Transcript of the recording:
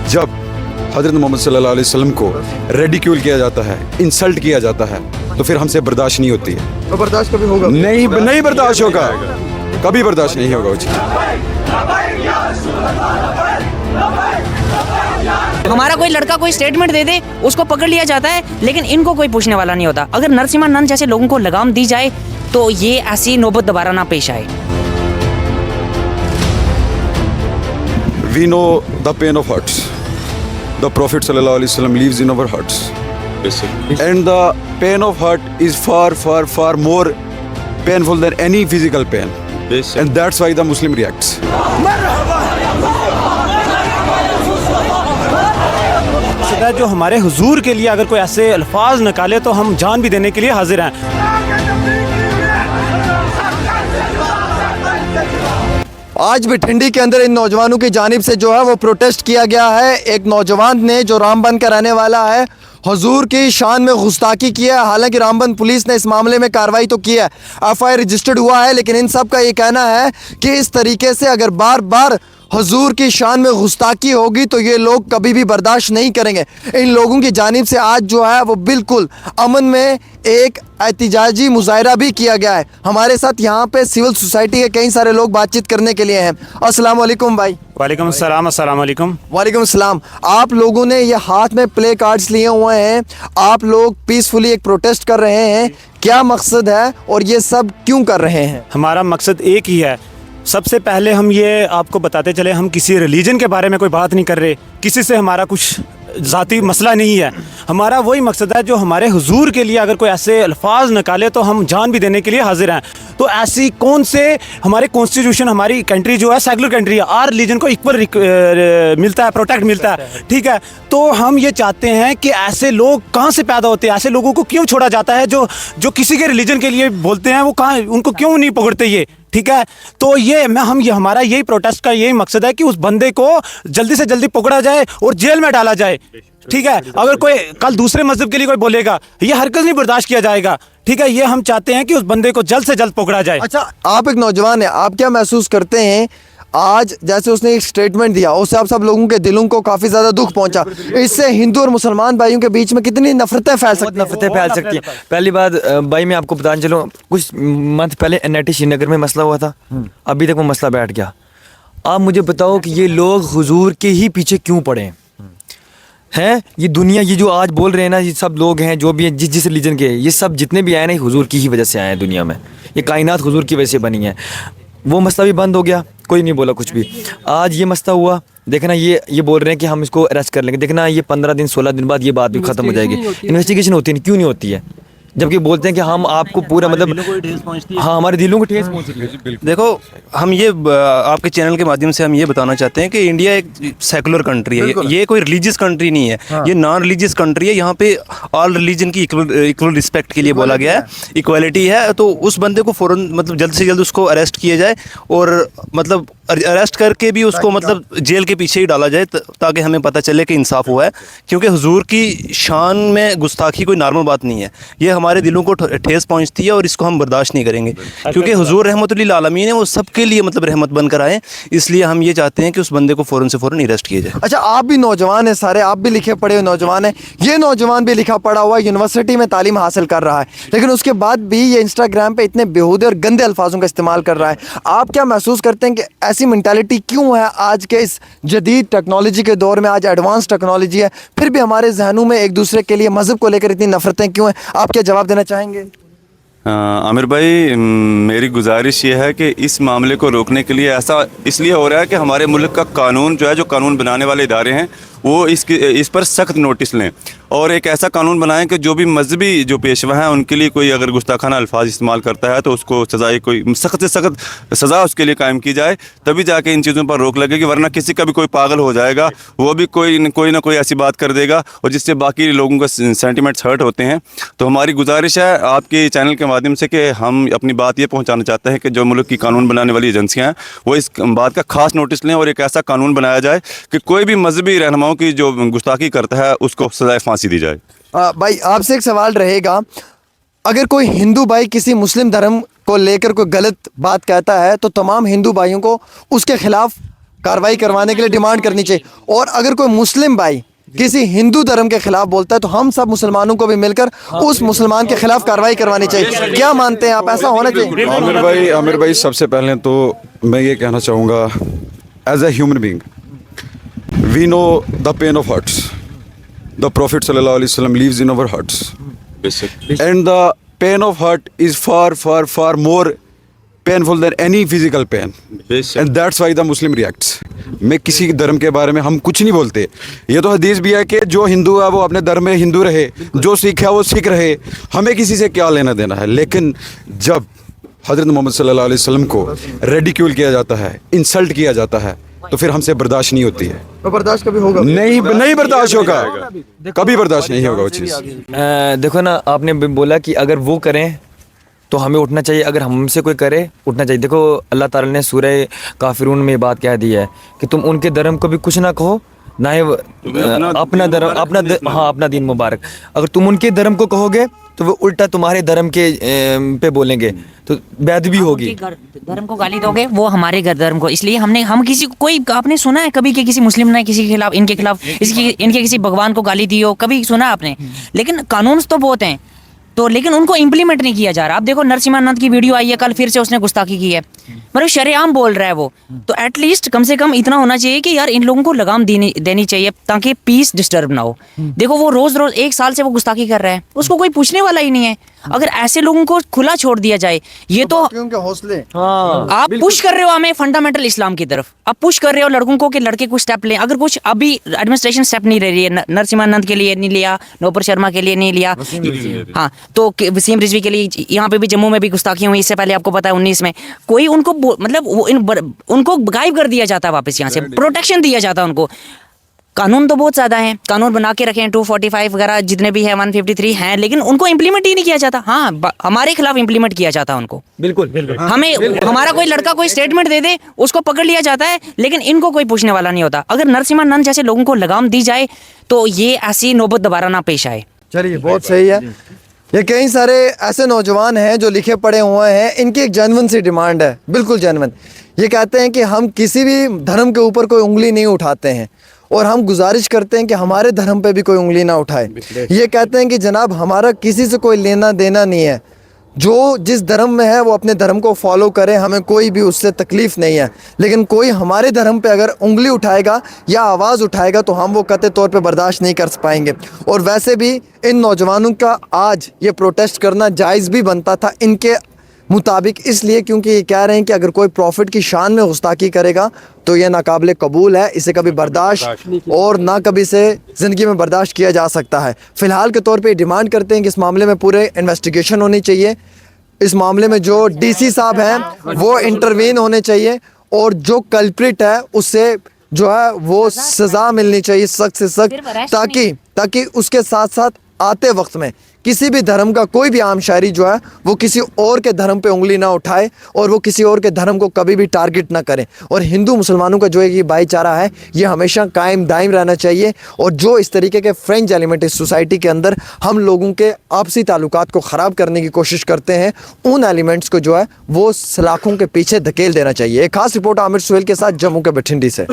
जब हज़रत मोहम्मद सल्लल्लाहु अलैहि वसल्लम को रेडिक्यूल किया जाता है, इंसल्ट किया जाता है, तो फिर हमसे बर्दाश्त नहीं होती है। तो बर्दाश्त कभी होगा? नहीं बर्दाश्त होगा, कभी बर्दाश्त नहीं होगा। हमारा कोई लड़का कोई स्टेटमेंट दे दे, उसको पकड़ लिया जाता है, लेकिन इनको कोई पूछने वाला नहीं होता। अगर नरसिम्हा नंद जैसे लोगों को लगाम दी जाए तो ये ऐसी नौबत दोबारा ना पेश आए। We know the pain of hearts. The Prophet sallallahu alaihi wasallam lives in our hearts. And the pain of heart is far more painful than any physical pain. And that's why the Muslim reacts. जो हमारे हुजूर के लिए अगर कोई ऐसे अल्फाज निकाले तो हम जान भी देने के लिए हाजिर हैं। आज भी ठंडी के अंदर इन नौजवानों की जानिब से जो है वो प्रोटेस्ट किया गया है। एक नौजवान ने जो रामबन का रहने वाला है, हुजूर की शान में गुस्ताखी किया है। हालांकि रामबन पुलिस ने इस मामले में कार्रवाई तो की है, एफआईआर रजिस्टर्ड हुआ है, लेकिन इन सब का ये कहना है कि इस तरीके से अगर बार बार हुजूर की शान में गुस्ताखी होगी तो ये लोग कभी भी बर्दाश्त नहीं करेंगे। इन लोगों की जानिब से आज जो है वो बिल्कुल अमन में एक एहतिजाजी मुजाहरा भी किया गया है। हमारे साथ यहाँ पे सिविल सोसाइटी के कई सारे लोग बातचीत करने के लिए हैं। अस्सलाम वालेकुम भाई। वालेकुम अस्सलाम। अस्सलाम वालेकुम। वालेकुम अस्सलाम। आप लोगों ने ये हाथ में प्ले कार्ड्स लिए हुए हैं, आप लोग पीसफुली एक प्रोटेस्ट कर रहे हैं, क्या मकसद है और ये सब क्यों कर रहे हैं? हमारा मकसद एक ही है। सबसे पहले हम ये आपको बताते चले, हम किसी रिलीजन के बारे में कोई बात नहीं कर रहे, किसी से हमारा कुछ ज़ाती मसला नहीं है। हमारा वही मकसद है जो हमारे हुजूर के लिए अगर कोई ऐसे अल्फाज निकाले तो हम जान भी देने के लिए हाजिर हैं। तो ऐसी कौन से हमारे कॉन्स्टिट्यूशन, हमारी कंट्री जो है सेकुलर कंट्री है, आर रिलीजन को इक्वल मिलता है, प्रोटेक्ट मिलता है, ठीक है। तो हम ये चाहते हैं कि ऐसे लोग कहाँ से पैदा होते हैं, ऐसे लोगों को क्यों छोड़ा जाता है जो किसी के रिलीजन के लिए बोलते हैं, वो कहाँ, उनको क्यों नहीं पकड़ते ये, ठीक है। तो हमारा यही प्रोटेस्ट का यही मकसद है कि उस बंदे को जल्दी से जल्दी पकड़ा जाए और जेल में डाला जाए, ठीक है। अगर कोई कल दूसरे मजहब के लिए कोई बोलेगा, ये हरकत नहीं बर्दाश्त किया जाएगा, ठीक है। ये हम चाहते हैं कि उस बंदे को जल्द से जल्द पकड़ा जाए। अच्छा, आप एक नौजवान है, आप क्या महसूस करते हैं आज जैसे उसने एक स्टेटमेंट दिया, उससे आप सब लोगों के दिलों को काफ़ी ज़्यादा दुख पहुंचा, इससे हिंदू और मुसलमान भाइयों के बीच में कितनी नफरतें फैल सकती हैं? पहली बात भाई, मैं आपको बताने चलूँ, कुछ मंथ पहले एनआईटी श्रीनगर में मसला हुआ था, अभी तक वो मसला बैठ गया। आप मुझे बताओ कि ये लोग हुजूर के ही पीछे क्यों पड़े हैं? ये दुनिया, ये जो आज बोल रहे हैं ना, ये सब लोग हैं जो भी हैं, जिस रिलीजन के, ये सब जितने भी आए ना, हुजूर की ही वजह से आए हैं दुनिया में। ये कायनात हुजूर की वजह से बनी है। वो मसला भी बंद हो गया, कोई नहीं बोला कुछ भी। आज ये मसला हुआ, देखना ये बोल रहे हैं कि हम इसको अरेस्ट कर लेंगे। देखना ये 15 दिन 16 दिन बाद ये बात भी खत्म हो जाएगी। इन्वेस्टिगेशन होती नहीं, क्यों नहीं होती है? जबकि बोलते हैं कि हम आपको पूरा मतलब, हाँ, हमारे दिलों को ठेस पहुंचती है। देखो, हम ये आपके चैनल के माध्यम से हम ये बताना चाहते हैं कि इंडिया एक सेकुलर कंट्री है, ये कोई रिलीजियस कंट्री नहीं है। हाँ। ये नॉन रिलीजियस कंट्री है। यहाँ पे ऑल रिलीजन की इक्वल रिस्पेक्ट के लिए बोला गया है, इक्वालिटी है। तो उस बंदे को फ़ौरन मतलब जल्द से जल्द उसको अरेस्ट किया जाए और मतलब अरेस्ट करके भी उसको मतलब जेल के पीछे ही डाला जाए, ताकि हमें पता चले कि इंसाफ हुआ है। क्योंकि हुजूर की शान में गुस्ताखी कोई नॉर्मल बात नहीं है, ये हमारे दिलों को ठेस पहुंचती है और इसको हम बर्दाश्त नहीं करेंगे। क्योंकि हुजूर रहमतुल लिल आलमीन है, वो सबके लिए मतलब रहमत बनकर आए, इसलिए हम ये चाहते हैं कि उस बंदे को फ़ौरन से फ़ौरन अरेस्ट किया जाए। अच्छा, आप भी नौजवान हैं सारे, आप भी लिखे पढ़े हुए नौजवान हैं, ये नौजवान भी लिखा पढ़ा हुआ यूनिवर्सिटी में तालीम हासिल कर रहा है, लेकिन उसके बाद भी ये इंस्टाग्राम पे इतने बेहूदे और गंदे अल्फाजों का इस्तेमाल कर रहा है। आप क्या महसूस करते हैं कि ऐसी मेंटालिटी क्यों है आज के इस जदीद टेक्नोलॉजी के दौर में? आज एडवांस टेक्नोलॉजी है, फिर भी हमारे जहनों में एक दूसरे के लिए मजहब को लेकर इतनी नफरतें क्यों हैं? आप क्या जवाब देना चाहेंगे? आमिर भाई, मेरी गुजारिश ये है कि इस मामले को रोकने के लिए ऐसा इसलिए हो रहा है कि हमारे मुल्क का कानून जो है, जो कानून बनाने वाले इदारे हैं, वो इस पर सख्त नोटिस लें और एक ऐसा कानून बनाएं कि जो भी मजहबी जो पेशवा हैं उनके लिए कोई अगर गुस्ताखाना अल्फाज इस्तेमाल करता है तो उसको सज़ाई, कोई सख्त से सख्त सज़ा उसके लिए कायम की जाए, तभी जाके इन चीज़ों पर रोक लगेगी। वरना किसी का भी कोई पागल हो जाएगा, वो भी कोई ना कोई ऐसी बात कर देगा और जिससे बाकी लोगों का सेंटिमेंट्स हर्ट होते हैं। तो हमारी गुजारिश है आपके चैनल के माध्यम से कि हम अपनी बात ये पहुँचाना चाहते हैं कि जो मुल्क की कानून बनाने वाली एजेंसियाँ हैं वो इस बात का खास नोटिस लें और एक ऐसा कानून बनाया जाए कि कोई भी मजहबी रहनुमाओं की जो गुस्ताखी करता है उसको सज़ाए फांसी दी जाए। भाई, आपसे एक सवाल रहेगा, अगर कोई हिंदू भाई किसी मुस्लिम धर्म को लेकर कोई गलत बात कहता है तो तमाम हिंदू भाइयों को उसके खिलाफ कार्रवाई करवाने के लिए डिमांड करनी चाहिए। और अगर कोई मुस्लिम भाई किसी हिंदू धर्म के खिलाफ बोलता है तो हम सब मुसलमानों को भी मिलकर उस मुसलमान के खिलाफ कार्रवाई करवानी चाहिए। क्या मानते हैं आप, ऐसा होना चाहिए? आमिर भाई सबसे पहले तो मैं ये कहना चाहूँगा, as a human being we know the pain of hearts. The prophet सल्लल्लाहु अलैहि वसल्लम lives in our hearts, and the pain of heart is far more painful than any physical pain, and that's why the Muslim reacts. मैं किसी धर्म के बारे में हम कुछ नहीं बोलते। ये तो हदीस भी है कि जो हिंदू है वो अपने धर्म में हिंदू रहे, जो सिख है वो सिख रहे, हमें किसी से क्या लेना देना है। लेकिन जब हज़रत मोहम्मद सल्लल्लाहु अलैहि वसल्लम को रेडिक्यूल किया जाता है, इंसल्ट किया जाता है, तो फिर हमसे बर्दाश्त नहीं होती है। तो बर्दाश्त कभी होगा? नहीं बर्दाश्त होगा, कभी बर्दाश्त नहीं होगा वो चीज़। देखो ना, आपने बोला कि अगर वो करें तो हमें उठना चाहिए, अगर हमसे कोई करे उठना चाहिए। देखो अल्लाह ताला ने सूरह काफिरून में ये बात कह दी है कि तुम उनके धर्म को भी कुछ ना कहो, ना ही अपना धर्म, हाँ अपना दीन मुबारक। अगर तुम उनके धर्म को कहोगे तो वो उल्टा तुम्हारे धर्म के पे बोलेंगे, तो बेअदबी होगी। धर्म को गाली दोगे वो हमारे धर्म को, इसलिए हम किसी कोई, आपने सुना है कभी कि किसी मुस्लिम ने किसी के खिलाफ, इनके खिलाफ, इनके किसी भगवान को गाली दी हो? कभी सुना आपने? लेकिन कानून तो बहुत हैं, तो लेकिन उनको इम्प्लीमेंट नहीं किया जा रहा। अब देखो नरसिम्हानंद की वीडियो आई है, कल फिर से उसने गुस्ताखी की है, मतलब शरेआम बोल रहा है वो। तो एटलीस्ट कम से कम इतना होना चाहिए कि यार इन लोगों को लगाम देनी चाहिए ताकि पीस डिस्टर्ब ना हो। देखो वो रोज एक साल से वो गुस्ताखी कर रहा है, उसको कोई पूछने वाला ही नहीं है। अगर ऐसे लोगों को खुला छोड़ दिया जाए, ये तो उनके हौसले, आप पुश कर रहे हो हमें फंडामेंटल इस्लाम की तरफ, आप पुश कर रहे हो लड़कों को कि लड़के कुछ स्टेप लें। अगर कुछ अभी एडमिनिस्ट्रेशन स्टेप नहीं ले रही है, नरसिम्हानंद के लिए नहीं लिया, नौपर शर्मा के लिए नहीं लिया, हाँ तो वसीम रिजवी के लिए, यहाँ पे भी जम्मू में भी गुस्ताखियां हुई, इससे पहले आपको पता है 19 में कोई उनको मतलब उनको गायब कर दिया जाता है वापस, यहाँ से प्रोटेक्शन दिया जाता है उनको। कानून तो बहुत ज़्यादा हैं, कानून बना के रखे हैं 245 वगैरह जितने भी हैं, 153 हैं, लेकिन उनको इम्प्लीमेंट ही नहीं किया जाता। हाँ हमारे खिलाफ इम्प्लीमेंट किया जाता है उनको, बिल्कुल। हमें हमारा कोई लड़का कोई स्टेटमेंट दे दे, उसको पकड़ लिया जाता है, लेकिन इनको कोई पूछने वाला नहीं होता। अगर नरसिम्हानंद जैसे लोगों को लगाम दी जाए तो ये ऐसी नौबत दोबारा ना पेश आए। चलिए बहुत सही है। ये कई सारे ऐसे नौजवान हैं जो लिखे पढ़े हुए हैं, इनकी एक जेन्युइन सी डिमांड है, बिल्कुल जेन्युइन। ये कहते हैं कि हम किसी भी धर्म के ऊपर कोई उंगली नहीं उठाते हैं और हम गुजारिश करते हैं कि हमारे धर्म पे भी कोई उंगली ना उठाए। ये कहते हैं कि जनाब हमारा किसी से कोई लेना देना नहीं है, जो जिस धर्म में है वो अपने धर्म को फॉलो करे, हमें कोई भी उससे तकलीफ़ नहीं है। लेकिन कोई हमारे धर्म पे अगर उंगली उठाएगा या आवाज़ उठाएगा तो हम वो कतई तौर पे बर्दाश्त नहीं कर पाएंगे। और वैसे भी इन नौजवानों का आज ये प्रोटेस्ट करना जायज़ भी बनता था इनके मुताबिक, इसलिए क्योंकि ये कह रहे हैं कि अगर कोई प्रॉफिट की शान में गुस्ताखी करेगा तो ये नाकाबिले कबूल है, इसे कभी बर्दाश्त और ना कभी से ज़िंदगी में बर्दाश्त किया जा सकता है। फ़िलहाल के तौर पे डिमांड करते हैं कि इस मामले में पूरे इन्वेस्टिगेशन होनी चाहिए, इस मामले में जो डीसी साहब हैं वो इंटरवीन होने चाहिए और जो कल्प्रिट है उससे जो है वो सज़ा मिलनी चाहिए सख्त से सख्त, ताकि उसके साथ साथ आते वक्त में किसी भी धर्म का कोई भी आम शायरी जो है वो किसी और के धर्म पे उंगली ना उठाए और वो किसी और के धर्म को कभी भी टारगेट ना करे। और हिंदू मुसलमानों का जो है ये भाईचारा है ये हमेशा कायम दायम रहना चाहिए। और जो इस तरीके के फ्रेंच एलिमेंट इस सोसाइटी के अंदर हम लोगों के आपसी ताल्लुकात को ख़राब करने की कोशिश करते हैं, उन एलिमेंट्स को जो है वो सलाखों के पीछे धकेल देना चाहिए। एक खास रिपोर्ट आमिर सुहेल के साथ जम्मू के बठिंडी से।